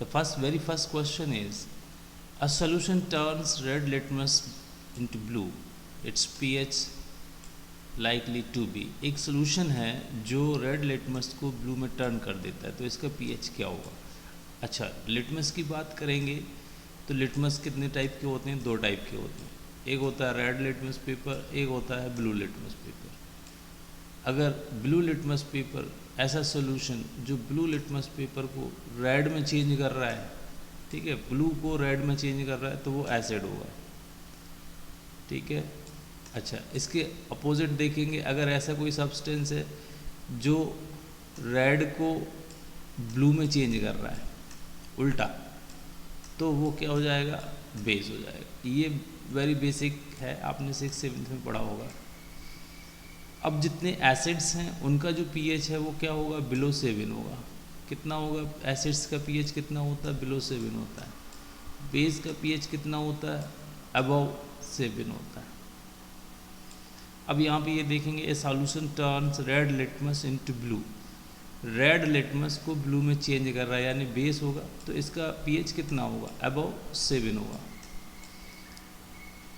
The very first question is, a solution turns red litmus into blue. Its pH likely to be. एक solution है जो red litmus को blue में turn कर देता है, तो इसका pH क्या होगा? अच्छा, litmus की बात करेंगे तो litmus कितने टाइप के होते हैं? 2 टाइप के होते हैं। एक होता है रेड लिटमस पेपर, एक होता है ब्लू लिटमस पेपर। अगर ब्लू लिटमस पेपर ऐसा सोल्यूशन जो ब्लू लिटमस पेपर को रेड में चेंज कर रहा है, ठीक है, ब्लू को रेड में चेंज कर रहा है, तो वो एसिड होगा, ठीक है। अच्छा, इसके अपोजिट देखेंगे, अगर ऐसा कोई सब्सटेंस है जो रेड को ब्लू में चेंज कर रहा है उल्टा, तो वो क्या हो जाएगा? बेस हो जाएगा। ये वेरी बेसिक है, आपने 6th-7th में पढ़ा होगा। अब जितने एसिड्स हैं उनका जो पीएच है वो क्या होगा? बिलो 7 होगा। कितना होगा? एसिड्स का पीएच कितना होता है? बिलो 7 होता है। बेस का पीएच कितना होता है? अबव 7 होता है। अब यहाँ पे ये देखेंगे, ए solution turns red litmus into blue. Red litmus को ब्लू में चेंज कर रहा है, यानी बेस होगा, तो इसका पीएच कितना होगा? अबव 7 होगा।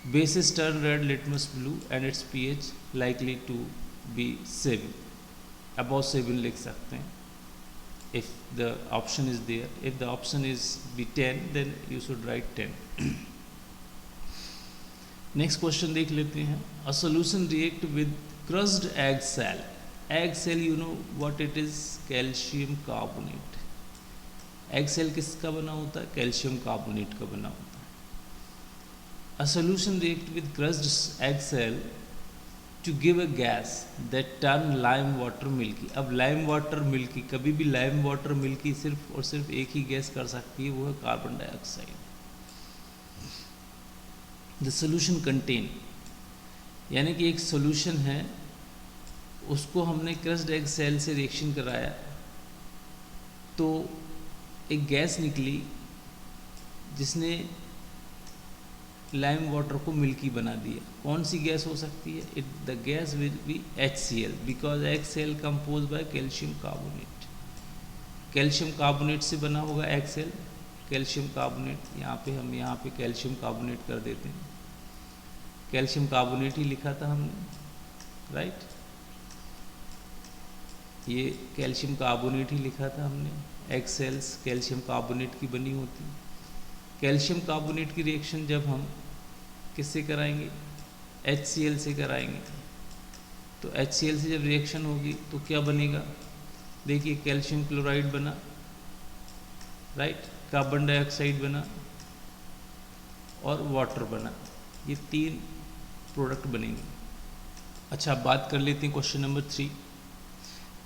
Bases turn red litmus blue and its pH likely to be 7. Above 7 लिख सकते हैं if the option is there. If the option is be 10, then you should write 10. Next question देख लेते हैं. A solution react with crushed egg cell. Egg cell, you know what it is? Calcium carbonate. Egg cell किसका बना होता है? Calcium carbonate का बना होता है। A solution react with crushed egg cell to give a gas that turn lime water milky. अब lime water milky, कभी भी lime water milky सिर्फ और सिर्फ एक ही गैस कर सकती है, वो है carbon dioxide. The solution contain, यानी कि एक solution है, उसको हमने crushed egg cell से रिएक्शन कराया तो एक गैस निकली जिसने लाइम वाटर को मिल्की बना दिया। कौन सी गैस हो सकती है? It the gas will be HCl, because HCl compose by calcium carbonate. Calcium carbonate से बना होगा HCl, कैल्शियम कार्बोनेट। यहाँ पे हम यहाँ पे कैल्शियम कार्बोनेट कर देते हैं, कैल्शियम कार्बोनेट ही लिखा था हमने, राइट। ये कैल्शियम कार्बोनेट ही लिखा था हमने। HCl कैल्शियम कार्बोनेट की बनी होती है। कैल्शियम कार्बोनेट की रिएक्शन जब हम किससे कराएंगे? HCl से कराएंगे। तो HCl से जब रिएक्शन होगी तो क्या बनेगा? देखिए, कैल्शियम क्लोराइड बना, राइट, कार्बन डाइऑक्साइड बना और वाटर बना। ये 3 प्रोडक्ट बनेंगे। अच्छा, बात कर लेते हैं question number 3।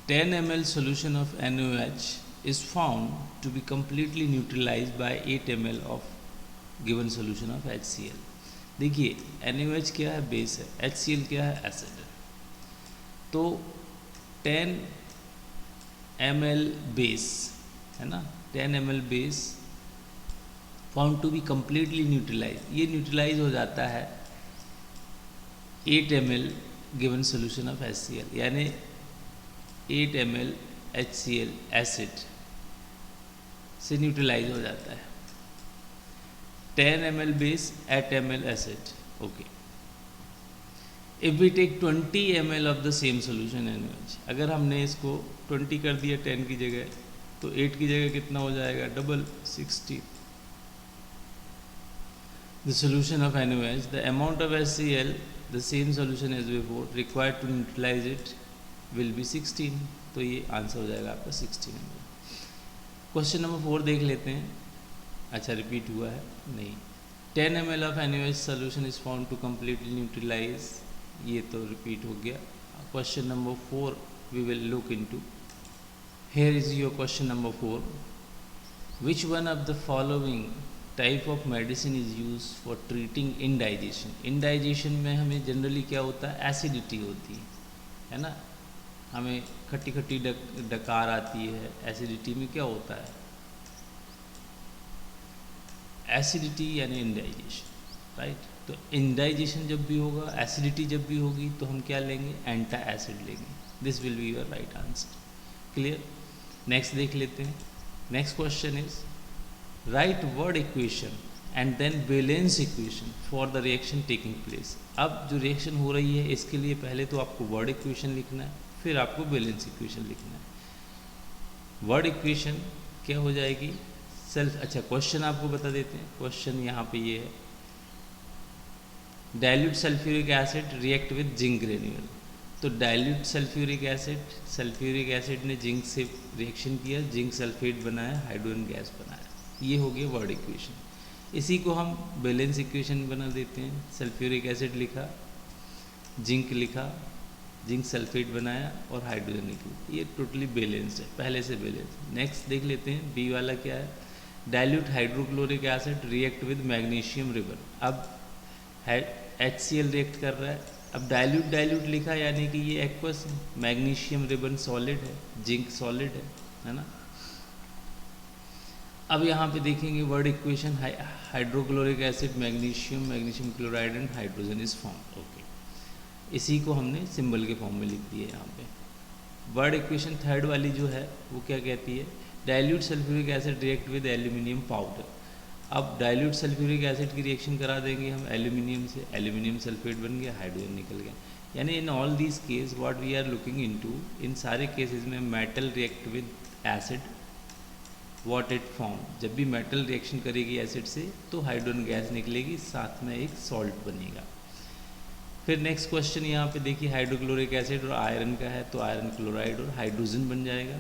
10 ml solution of NaOH is found to be completely neutralized by 8 ml of given solution of HCl. देखिए, NaOH क्या है? बेस है। HCl क्या है? एसिड है। तो 10 ml बेस है ना, 10 ml base found to be completely neutralize. ये न्यूट्रलाइज हो जाता है 8 ml given solution of HCl, यानी 8 ml HCl एसिड से न्यूट्रलाइज हो जाता है। 10 ml base, 8 ml acid, okay. If we take 20 ml of the same solution NaOH, अगर हमने इसको 20 कर दिया 10 की जगह, तो 8 की जगह कितना हो जाएगा? Double, 60। The solution of NaOH, the amount of HCl, the same solution as before, required to neutralize it will be 16। तो ये आंसर हो जाएगा आपका 16 ml। क्वेश्चन नंबर 4 देख लेते हैं। अच्छा, रिपीट हुआ है? नहीं। 10 ml of NaOH solution is found to completely neutralize, ये तो रिपीट हो गया। Question number 4 we will look into. Here is your question number 4। Which one of the following type of medicine is use for treating indigestion. Indigestion में हमें generally क्या होता है? Acidity होती है ना, हमें खट्टी खट्टी डकार आती है। एसिडिटी में क्या होता है? एसिडिटी यानी इंडाइजेशन, राइट। तो इंडाइजेशन जब भी होगा, एसिडिटी जब भी होगी, तो हम क्या लेंगे? एंटा एसिड लेंगे। This will be your right answer. Clear? Next देख लेते हैं। Next question is write word equation and then balance equation for the reaction taking place. अब जो रिएक्शन हो रही है इसके लिए पहले तो आपको वर्ड इक्वेशन लिखना है, फिर आपको वैलेंस इक्वेशन लिखना है। वर्ड इक्वेशन क्या हो जाएगी, सेल्फ, अच्छा क्वेश्चन आपको बता देते हैं। क्वेश्चन यहाँ पे ये है, dilute sulphuric acid react with zinc granule. तो डाइल्यूट सल्फ्यूरिक एसिड ने जिंक से रिएक्शन किया, जिंक सल्फेट बनाया, हाइड्रोजन गैस बनाया। ये हो गया वर्ड इक्वेशन। इसी को हम बैलेंस इक्वेशन बना देते हैं। सल्फ्यूरिक एसिड लिखा, जिंक लिखा, जिंक सल्फेट बनाया और हाइड्रोजन निकली। ये टोटली बैलेंस्ड है, पहले से बैलेंस। नेक्स्ट देख लेते हैं बी वाला क्या है, dilute hydrochloric acid react with magnesium ribbon. अब HCl रिएक्ट कर रहा है। अब डाइल्यूट लिखा यानी कि ये एक्वस, मैग्नीशियम रिबन सॉलिड है, जिंक सॉलिड है ना। अब यहाँ पे देखेंगे word equation, hydrochloric acid magnesium chloride and hydrogen is form. Okay, इसी को हमने सिंबल के फॉर्म में लिख दिया यहाँ पे। वर्ड इक्वेशन थर्ड वाली जो है वो क्या कहती है, dilute sulphuric acid react with aluminium powder. अब डाइल्यूट सल्फ्यूरिक एसिड की रिएक्शन करा देंगे हम एल्यूमिनियम से, एल्यूमिनियम सल्फेट बन गया, हाइड्रोजन निकल गया। यानी in all these case what we are looking into, इन सारे केसेस में metal react with acid, what it form. जब भी मेटल रिएक्शन करेगी एसिड से तो हाइड्रोजन गैस निकलेगी, साथ में एक सॉल्ट बनेगा। फिर नेक्स्ट क्वेश्चन यहाँ पे देखिए, हाइड्रोक्लोरिक एसिड और आयरन का है, तो आयरन क्लोराइड और हाइड्रोजन बन जाएगा।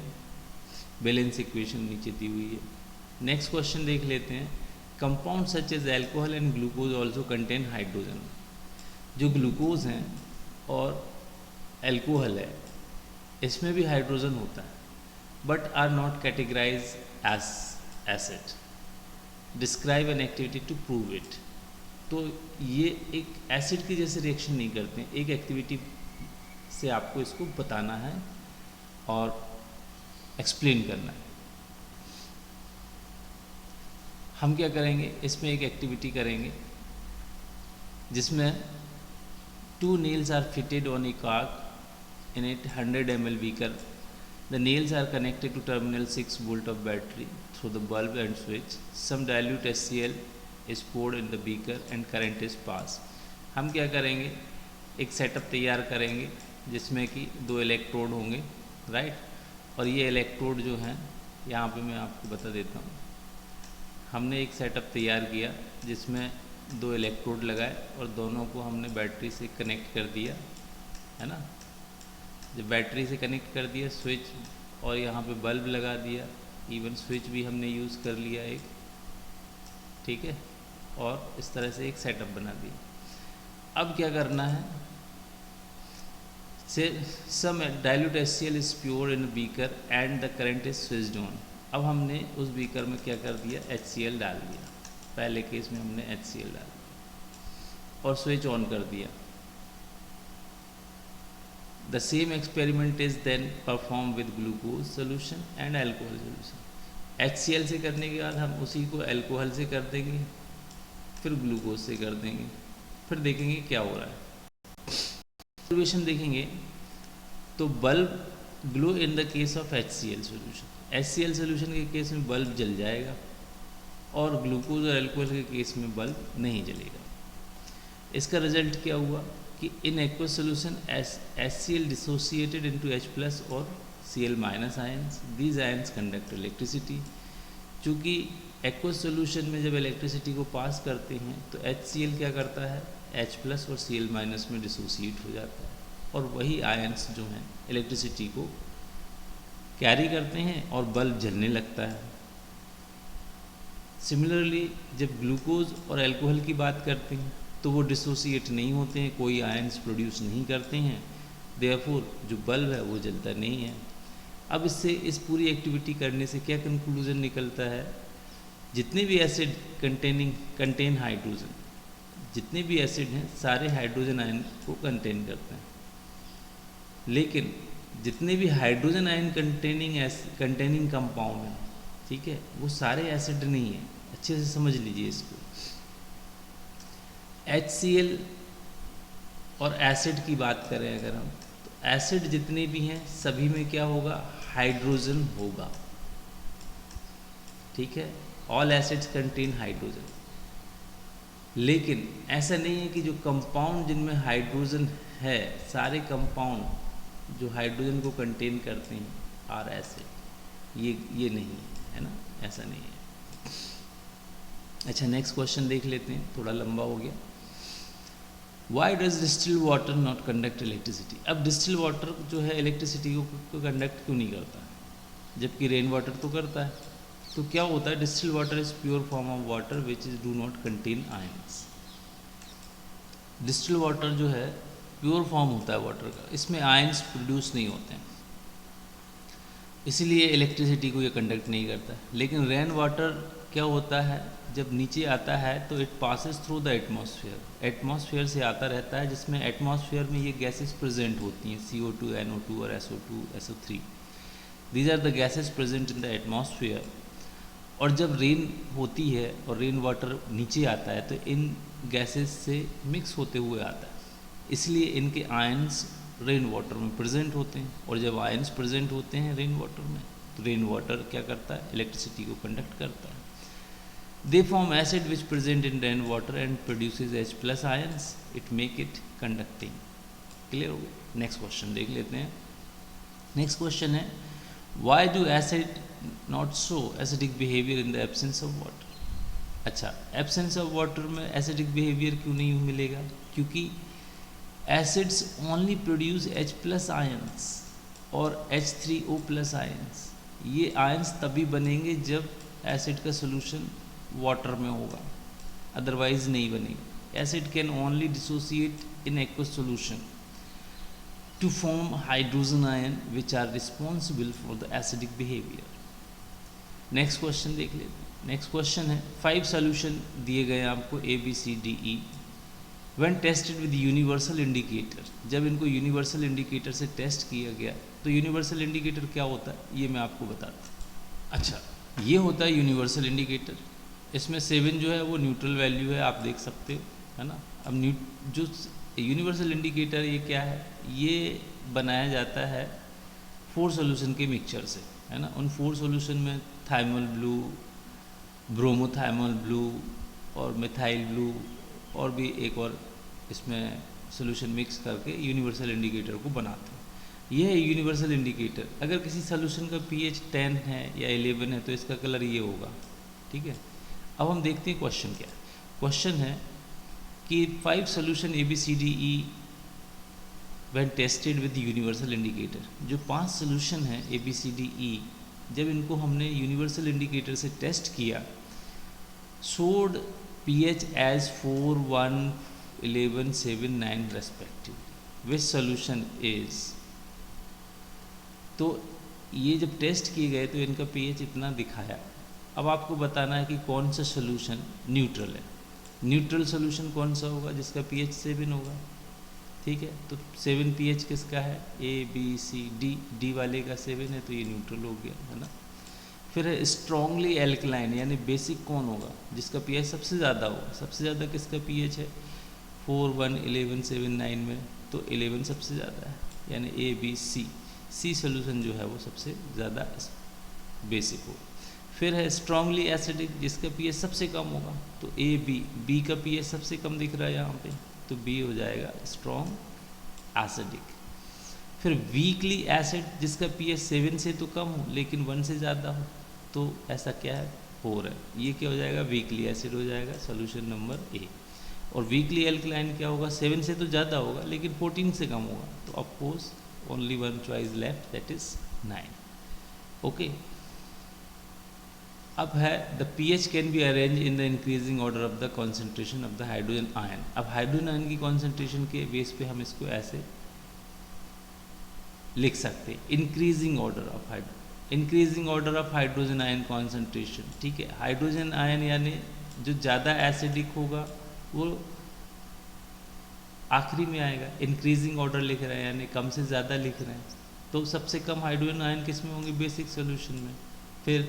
बैलेंस इक्वेशन नीचे दी हुई है। नेक्स्ट क्वेश्चन देख लेते हैं, compound such as alcohol and glucose also contain hydrogen. जो ग्लूकोज हैं और एल्कोहल है इसमें भी हाइड्रोजन होता है, but are not categorize as acid. Describe an activity to prove it. तो ये एक एसिड की जैसे रिएक्शन नहीं करते हैं, एक एक्टिविटी से आपको इसको बताना है और एक्सप्लेन करना है। हम क्या करेंगे, इसमें एक एक्टिविटी करेंगे जिसमें 2 nails are fitted on a cork in a 100 ml beaker. The nails are connected to terminal 6 volt of battery through the bulb and switch. Some dilute HCl is poured in the beaker and current is passed. हम क्या करेंगे, एक setup तैयार करेंगे जिसमें कि 2 electrode होंगे, right. और ये इलेक्ट्रोड जो हैं यहाँ पे मैं आपको बता देता हूँ। हमने एक सेटअप तैयार किया जिसमें 2 इलेक्ट्रोड लगाए और दोनों को हमने बैटरी से कनेक्ट कर दिया, है ना। जब बैटरी से कनेक्ट कर दिया, स्विच और यहाँ पे बल्ब लगा दिया, इवन स्विच भी हमने यूज़ कर लिया एक, ठीक है। और इस तरह से एक सेटअप बना दिया। अब क्या करना है, say some dilute HCl is pure in beaker and the current is switched on. अब हमने उस बीकर में क्या कर दिया, HCl डाल दिया। पहले केस में हमने HCl डाल दिया और स्विच ऑन कर दिया। The same experiment is then perform with glucose solution and alcohol solution. HCl से करने के बाद हम उसी को एल्कोहल से कर देंगे, फिर ग्लूकोज से कर देंगे, फिर देखेंगे क्या हो रहा है। ऑब्जर्वेशन देखेंगे तो bulb glow in the case of HCl solution. HCl solution के केस में बल्ब जल जाएगा और ग्लूकोज और अल्कोहल के केस में बल्ब नहीं जलेगा। इसका रिजल्ट क्या हुआ कि in aqueous solution HCl dissociated into H+ और Cl- ions. These ions conduct electricity. चूँकि एक्वस सोल्यूशन में जब इलेक्ट्रिसिटी को पास करते हैं तो HCl क्या करता है, H+ और Cl- में डिसोसिएट हो जाता है और वही आयंस जो हैं इलेक्ट्रिसिटी को कैरी करते हैं और बल्ब जलने लगता है। सिमिलरली जब ग्लूकोज और अल्कोहल की बात करते हैं तो वो डिसोसिएट नहीं होते हैं, कोई आयंस प्रोड्यूस नहीं करते हैं, देयरफॉर जो बल्ब है वो जलता नहीं है। अब इससे इस पूरी एक्टिविटी करने से क्या कंक्लूजन निकलता है, जितने भी एसिड कंटेन हाइड्रोजन, जितने भी एसिड हैं सारे हाइड्रोजन आयन को कंटेन करते हैं। लेकिन जितने भी हाइड्रोजन आयन कंटेनिंग कंपाउंड हैं, ठीक है, वो सारे एसिड नहीं है। अच्छे से समझ लीजिए इसको। HCl और एसिड की बात करें अगर हम, तो एसिड जितने भी हैं सभी में क्या होगा, हाइड्रोजन होगा, ठीक है। All acids contain hydrogen. लेकिन ऐसा नहीं है कि जो कंपाउंड जिनमें हाइड्रोजन है, सारे कंपाउंड जो हाइड्रोजन को कंटेन करते हैं आर एसिड, ये नहीं है ना, ऐसा नहीं है। अच्छा, नेक्स्ट क्वेश्चन देख लेते हैं, थोड़ा लंबा हो गया। Why does distil water not conduct electricity? अब डिस्टिल वाटर जो है इलेक्ट्रिसिटी को कंडक्ट क्यों नहीं करता है, जबकि रेन वाटर तो करता है? तो क्या होता है, distil water is pure form of water which is do not contain ions. Distil water जो है प्योर फॉर्म होता है वाटर का, इसमें आयंस प्रोड्यूस नहीं होते हैं, इसीलिए इलेक्ट्रिसिटी को ये कंडक्ट नहीं करता है। लेकिन रेन वाटर क्या होता है, जब नीचे आता है तो it passes through the atmosphere, atmosphere से आता रहता है, जिसमें एटमॉस्फेयर में ये गैसेस प्रेजेंट होती हैं, CO2, NO2 और SO2, SO3। These are the gases present in the atmosphere. और जब रेन होती है और रेन वाटर नीचे आता है तो इन गैसेस से मिक्स होते हुए आता है, इसलिए इनके आयंस रेन वाटर में प्रेजेंट होते हैं। और जब आयंस प्रेजेंट होते हैं रेन वाटर में, तो रेन वाटर क्या करता है, इलेक्ट्रिसिटी को कंडक्ट करता है। They form acid which present in rain water and produces H+ ions, it make it conducting. Clear हो गया? नेक्स्ट क्वेश्चन देख लेते हैं। नेक्स्ट क्वेश्चन है, why do acid not show acidic behaviour in the absence of water? अच्छा, absence of water में acidic behaviour क्यों नहीं मिलेगा? क्योंकि acids only produce H+ ions और H3O+ आयंस। ये आयंस तभी बनेंगे जब एसिड का सोल्यूशन वाटर में होगा, अदरवाइज नहीं बनेगा। Acid can only dissociate in aqueous solution to form hydrogen ion which are responsible for the acidic behavior. Next question देख लेते हैं। नेक्स्ट क्वेश्चन है, 5 सॉल्यूशन दिए गए आपको ABCDE when tested with universal indicator. जब इनको यूनिवर्सल इंडिकेटर से टेस्ट किया गया तो यूनिवर्सल इंडिकेटर क्या होता है ये मैं आपको बताता हूँ। अच्छा, ये होता है यूनिवर्सल इंडिकेटर। इसमें 7 जो है वो न्यूट्रल वैल्यू है, आप देख सकते हो, है ना। अब जो यूनिवर्सल इंडिकेटर ये क्या है, ये बनाया जाता है 4 सॉल्यूशन के मिक्सचर से, है ना। उन 4 सॉल्यूशन में थाइमल ब्लू, ब्रोमोथाइमल ब्लू और मिथाइल ब्लू और भी एक और इसमें सॉल्यूशन मिक्स करके यूनिवर्सल इंडिकेटर को बनाते हैं। यह है यूनिवर्सल इंडिकेटर। अगर किसी सॉल्यूशन का pH 10 है या 11 है तो इसका कलर ये होगा, ठीक है। अब हम देखते हैं क्वेश्चन क्या है। क्वेश्चन है कि 5 solution ABCDE when tested with universal indicator. जो 5 सॉल्यूशन हैं ABCDE, जब इनको हमने यूनिवर्सल इंडिकेटर से टेस्ट किया, showed pH as 4, 1, 11, 7, 9 respectively, which solution is। तो ये जब टेस्ट किए गए तो इनका pH इतना दिखाया। अब आपको बताना है कि कौन सा सॉल्यूशन न्यूट्रल है। न्यूट्रल सॉल्यूशन कौन सा होगा, जिसका pH 7 होगा, ठीक है। तो 7 pH किसका है, ABCD, D वाले का 7 है तो ये न्यूट्रल हो गया, है ना। फिर है स्ट्रॉन्गली एल्कलाइन, यानी बेसिक कौन होगा, जिसका pH सबसे ज़्यादा होगा। सबसे ज़्यादा किसका pH है, 4, 1, 11, 7, 9 में, तो 11 सबसे ज़्यादा है, यानी ABC सॉल्यूशन जो है वो सबसे ज़्यादा बेसिक होगा। फिर है स्ट्रॉन्गली एसिडिक, जिसका pH सबसे कम होगा, तो B का pH सबसे कम दिख रहा है यहाँ पे, तो B हो जाएगा स्ट्रॉन्ग एसिडिक। फिर वीकली एसिड, जिसका pH 7 से तो कम हो लेकिन 1 से ज़्यादा हो, तो ऐसा क्या है, 4 है, ये क्या हो जाएगा, वीकली एसिड हो जाएगा, सॉल्यूशन नंबर A। और वीकली एल्कलाइन क्या होगा, 7 से तो ज़्यादा होगा लेकिन 14 से कम होगा, तो of course only 1 choice left, that is 9। Okay, अब है the pH can be arrange in the increasing order of the concentration of the hydrogen ion. अब हाइड्रोजन आयन की कॉन्सेंट्रेशन के बेस पे हम इसको ऐसे लिख सकते हैं, increasing order of hydrogen ion concentration, ठीक है। हाइड्रोजन आयन यानी जो ज़्यादा एसिडिक होगा वो आखिरी में आएगा। इंक्रीजिंग ऑर्डर लिख रहे हैं यानी कम से ज़्यादा लिख रहे हैं, तो सबसे कम हाइड्रोजन आयन किस में होंगे, बेसिक सॉल्यूशन में, फिर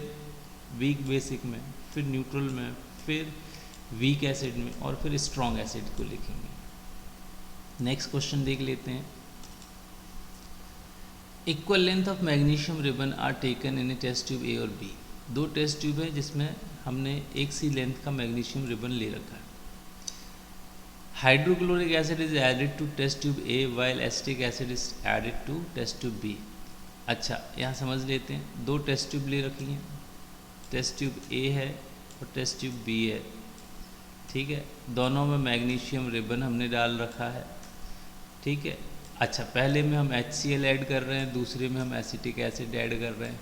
वीक बेसिक में, फिर न्यूट्रल में, फिर वीक एसिड में, और फिर स्ट्रॉन्ग एसिड को लिखेंगे। नेक्स्ट क्वेश्चन देख लेते हैं। Equal length of magnesium ribbon are taken in a test tube A और B। दो टेस्ट ट्यूब है जिसमें हमने एक सी लेंथ का मैग्नीशियम रिबन ले रखा है। Hydrochloric acid is added to test tube A while acetic acid is added to test tube B. अच्छा, यहाँ समझ लेते हैं, दो टेस्ट ट्यूब ले रखी हैं, टेस्ट ट्यूब ए है और टेस्ट ट्यूब बी है, ठीक है। दोनों में मैग्नीशियम रिबन हमने डाल रखा है, ठीक है। अच्छा, पहले में हम HCl ऐड कर रहे हैं, दूसरे में हम एसिटिक एसिड ऐड कर रहे हैं।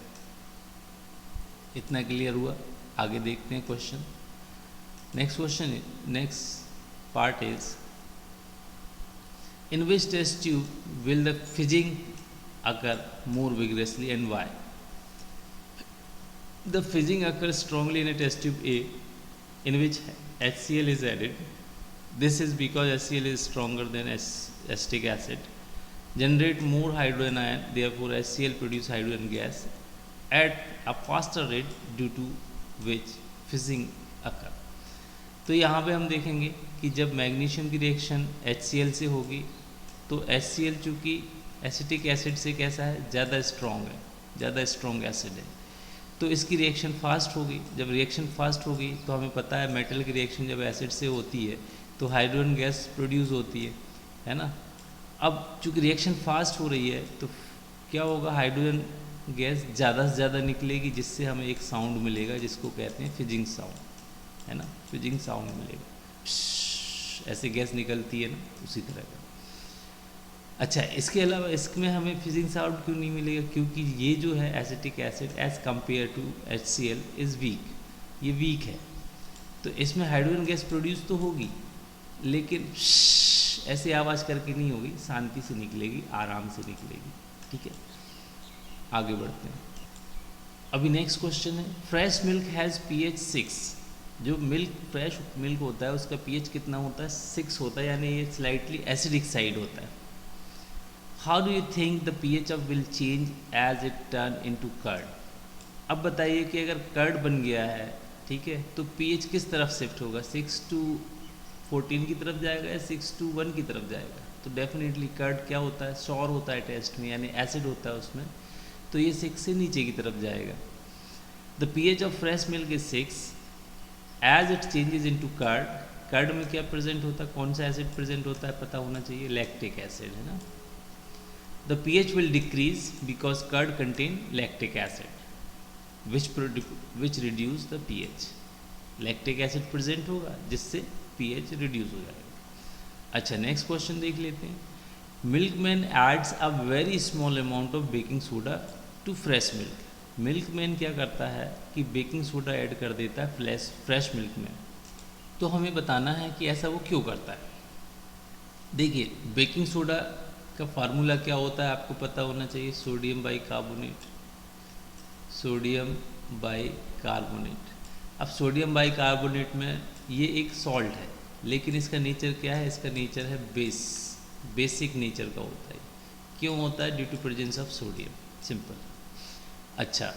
इतना क्लियर हुआ? आगे देखते हैं question. Next part is, in which test tube will the fizzing occur more vigorously and why? The fizzing occurs strongly in a test tube A in which HCl is added. This is because HCl is stronger than acetic acid, generate more hydrogen ion, therefore HCl produce hydrogen gas at a faster rate due to which fizzing occur. तो यहाँ पे हम देखेंगे कि जब magnesium की reaction HCl से होगी तो HCl चूँकि एसिटिक एसिड से कैसा है, ज़्यादा स्ट्रॉन्ग है, ज़्यादा स्ट्रॉन्ग एसिड है, तो इसकी रिएक्शन फास्ट होगी। जब रिएक्शन फास्ट होगी तो हमें पता है मेटल की रिएक्शन जब एसिड से होती है तो हाइड्रोजन गैस प्रोड्यूस होती है ना। अब चूँकि रिएक्शन फास्ट हो रही है तो क्या होगा, हाइड्रोजन गैस ज़्यादा से ज़्यादा निकलेगी, जिससे हमें एक साउंड मिलेगा जिसको कहते हैं फिजिंग साउंड, है ना। फिजिंग साउंड मिलेगा, ऐसे गैस निकलती है ना, उसी तरह का। अच्छा, इसके अलावा इसमें हमें फिजिंग साउंड क्यों नहीं मिलेगा, क्योंकि ये जो है acetic acid as compare to HCl is weak, ये वीक है, तो इसमें हाइड्रोजन गैस प्रोड्यूस तो होगी लेकिन ऐसे आवाज़ करके नहीं होगी, शांति से निकलेगी, आराम से निकलेगी, ठीक है। आगे बढ़ते हैं। अभी नेक्स्ट क्वेश्चन है, फ्रेश मिल्क हैज़ pH 6। जो फ्रेश मिल्क होता है उसका pH कितना होता है, 6 होता है, यानी ये स्लाइटली एसिडिक साइड होता है। How do you think the pH of will change as it turn into curd? अब बताइए कि अगर कर्ड बन गया है, ठीक है, तो pH किस तरफ शिफ्ट होगा, 6 to 14 की तरफ जाएगा या 6 to 1 की तरफ जाएगा? तो डेफिनेटली कर्ड क्या होता है, सॉर होता है टेस्ट में, यानी एसिड होता है उसमें, तो ये 6 से नीचे की तरफ जाएगा। The pH of fresh milk is 6 as it changes into curd. Curd में क्या प्रेजेंट होता है, कौन सा एसिड प्रेजेंट होता है, पता होना चाहिए, लैक्टिक एसिड, है ना। The pH will decrease because curd contain lactic acid, which reduce the pH. Lactic acid present होगा जिससे pH reduce हो जाएगा। अच्छा, नेक्स्ट क्वेश्चन देख लेते हैं। Milkman adds a very small amount of baking soda to fresh milk. Milkman क्या करता है कि बेकिंग सोडा ऐड कर देता है फ्रेश मिल्क में, तो हमें बताना है कि ऐसा वो क्यों करता है। देखिए, बेकिंग सोडा का फार्मूला क्या होता है आपको पता होना चाहिए, सोडियम बाइकार्बोनेट, सोडियम बाइकार्बोनेट। अब सोडियम बाइकार्बोनेट में ये एक सॉल्ट है, लेकिन इसका नेचर क्या है, इसका नेचर है बेसिक नेचर का होता है। क्यों होता है, due to presence of sodium, simple. अच्छा,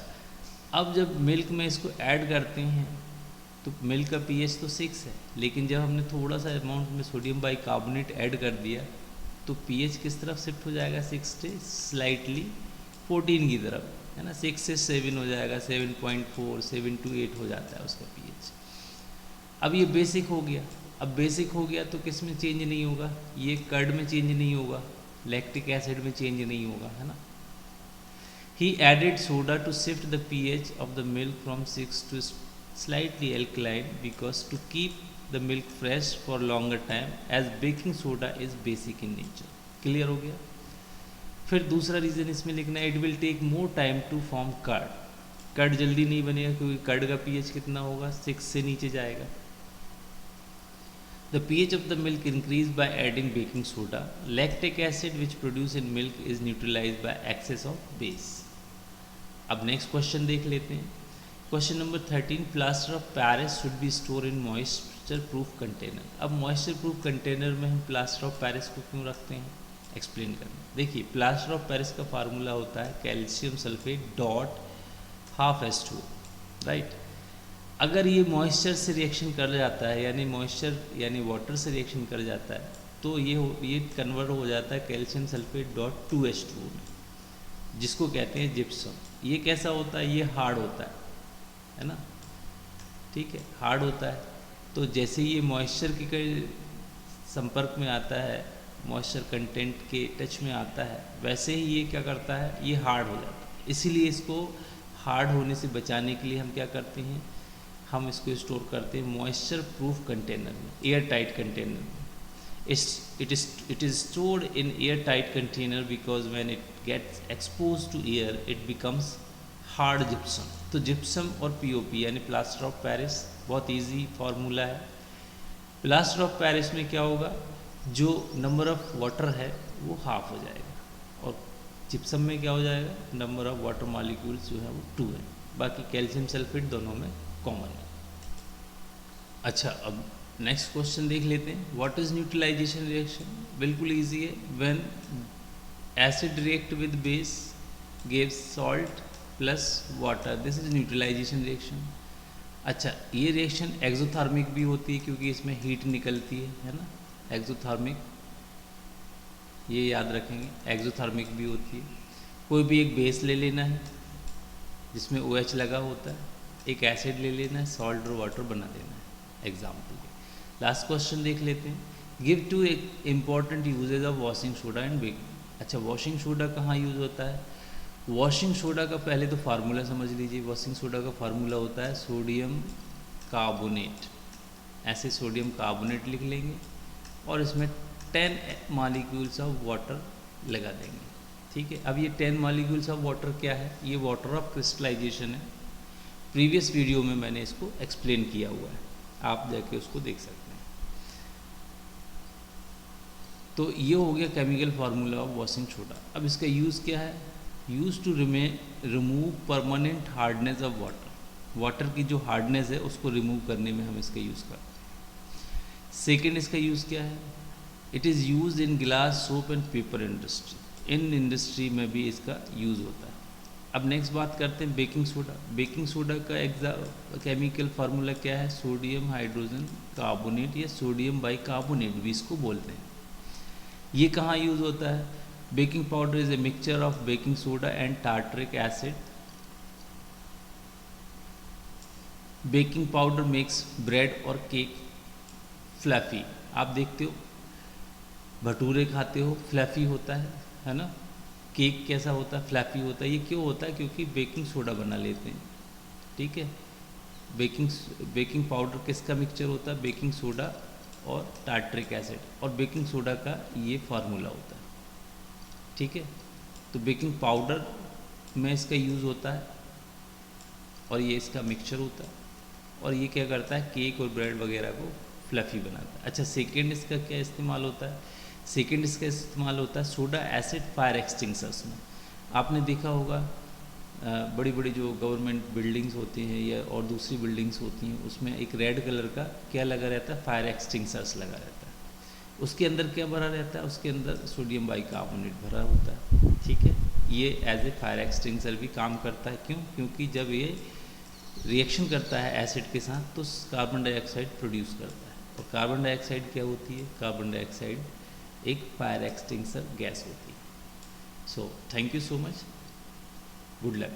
अब जब मिल्क में इसको ऐड करते हैं तो मिल्क का pH तो 6 है, लेकिन जब हमने थोड़ा सा अमाउंट में सोडियम बाइकार्बोनेट ऐड कर दिया तो pH किस तरफ शिफ्ट हो जाएगा, 6 से स्लाइटली 14 की तरफ, है ना। 6 से 7 हो जाएगा, 7.4, 7 to 8 हो जाता है उसका pH। अब ये बेसिक हो गया, अब बेसिक हो गया तो किस में चेंज नहीं होगा, ये कर्ड में चेंज नहीं होगा, लैक्टिक एसिड में चेंज नहीं होगा, है ना। He added soda to shift the pH of the milk from 6 to slightly alkaline because to keep the milk fresh for longer time as baking soda is basic in nature. Clear हो गया। फिर दूसरा reason इसमें लिखना है, it will take more time to form curd. Curd जल्दी नहीं बनेगा क्योंकि कर्ड का pH कितना होगा, 6 से नीचे जाएगा। The pH of the milk increased by adding baking soda. Lactic acid which produced in milk is neutralized by excess of base. अब नेक्स्ट क्वेश्चन देख लेते हैं। Question number 13, plaster of Paris should be store in moisture proof container. अब moisture proof container में हम plaster of Paris को क्यों रखते हैं, एक्सप्लेन करना। देखिए, प्लास्टर ऑफ पेरिस का फार्मूला होता है कैल्शियम सल्फेट डॉट ½ राइट। अगर ये मॉइस्चर से रिएक्शन कर जाता है, यानी मॉइस्चर यानी वाटर से रिएक्शन कर जाता है, तो ये कन्वर्ट हो जाता है कैल्शियम सल्फेट डॉट (2H2O में, जिसको कहते हैं जिप्सम। ये कैसा होता है, ये हार्ड होता है, है ना, ठीक है, हार्ड होता है। तो जैसे ही ये मॉइस्चर के संपर्क में आता है, मॉइस्चर कंटेंट के टच में आता है, वैसे ही ये क्या करता है, ये हार्ड हो जाता है। इसीलिए इसको हार्ड होने से बचाने के लिए हम क्या करते हैं, हम इसको स्टोर करते हैं मॉइस्चर प्रूफ कंटेनर में, एयर टाइट कंटेनर में। It is stored in airtight container because when it gets exposed to air it becomes hard gypsum। तो जिप्सम और पीओपी यानी प्लास्टर ऑफ पेरिस, बहुत इजी फार्मूला है। Plaster of Paris में क्या होगा, जो नंबर ऑफ वाटर है वो हाफ हो जाएगा, और जिप्सम में क्या हो जाएगा, नंबर ऑफ वाटर मॉलिक्यूल्स जो है वो 2 है, बाकी कैल्शियम सल्फेट दोनों में कॉमन है। अच्छा, अब नेक्स्ट क्वेश्चन देख लेते हैं, व्हाट इज न्यूट्रलाइजेशन रिएक्शन। बिल्कुल इजी है, when acid react with base gives salt plus water, this is neutralization reaction. अच्छा, ये रिएक्शन एक्सोथर्मिक भी होती है क्योंकि इसमें हीट निकलती है ना, एक्सोथर्मिक, ये याद रखेंगे, एक्सोथर्मिक भी होती है। कोई भी एक बेस ले लेना है जिसमें OH लगा होता है, एक एसिड ले लेना है, सॉल्ट और वाटर बना देना है, एग्जाम्पल के। लास्ट क्वेश्चन देख लेते हैं, give two important usages of washing soda and baking. अच्छा, वॉशिंग सोडा कहाँ यूज़ होता है, वॉशिंग सोडा का पहले तो फार्मूला समझ लीजिए। वॉशिंग सोडा का फार्मूला होता है सोडियम कार्बोनेट, ऐसे सोडियम कार्बोनेट लिख लेंगे और इसमें 10 मॉलिक्यूल्स ऑफ वाटर लगा देंगे, ठीक है। अब ये 10 मॉलिक्यूल्स ऑफ वाटर क्या है, ये वाटर ऑफ क्रिस्टलाइजेशन है। प्रीवियस वीडियो में मैंने इसको एक्सप्लेन किया हुआ है, आप जाके उसको देख सकते हैं। तो ये हो गया chemical formula of washing soda. अब इसका यूज़ क्या है, use to remove permanent hardness of water, water की जो हार्डनेस है उसको रिमूव करने में हम इसका यूज़ करते हैं। सेकेंड इसका यूज़ क्या है, it is use in glass, soap and paper industry, in industry में भी इसका यूज़ होता है। अब नेक्स्ट बात करते हैं बेकिंग सोडा। बेकिंग सोडा का केमिकल फार्मूला क्या है, सोडियम हाइड्रोजन कार्बोनेट या सोडियम बाइकार्बोनेट भी इसको बोलते हैं। ये कहाँ यूज़ होता है, baking powder is a mixture of baking soda and tartaric acid. Baking powder makes bread और केक फ्लफी। आप देखते हो भटूरे खाते हो, फ्लफी होता है ना, केक कैसा होता है, फ्लैफी होता है। ये क्यों होता है, क्योंकि बेकिंग सोडा बना लेते हैं, ठीक है। बेकिंग पाउडर किसका मिक्सचर होता है, बेकिंग सोडा और टार्टरिक एसिड, और बेकिंग सोडा का ये फार्मूला होता है, ठीक है। तो बेकिंग पाउडर में इसका यूज़ होता है और ये इसका मिक्सचर होता है, और ये क्या करता है, केक और ब्रेड वगैरह को फ्लफी बनाता है। अच्छा, सेकेंड इसका क्या इस्तेमाल होता है, सेकेंड इसका इस्तेमाल होता है सोडा एसिड फायर एक्सटिंग्विशर्स में। आपने देखा होगा बड़ी बड़ी जो गवर्नमेंट बिल्डिंग्स होती हैं या और दूसरी बिल्डिंग्स होती हैं, उसमें एक रेड कलर का क्या लगा रहता है, फायर एक्सटिंग्विशर्स लगा रहता है। उसके अंदर क्या भरा रहता है, उसके अंदर सोडियम बाइकार्बोनेट भरा होता है, ठीक है। ये एज ए फायर एक्सटिंग्विशर भी काम करता है। क्यों, क्योंकि जब ये रिएक्शन करता है एसिड के साथ तो कार्बन डाइऑक्साइड प्रोड्यूस करता है, और कार्बन डाइऑक्साइड क्या होती है, कार्बन डाइऑक्साइड एक फायर एक्सटिंग्विशर गैस होती है। So thank you so much, good luck.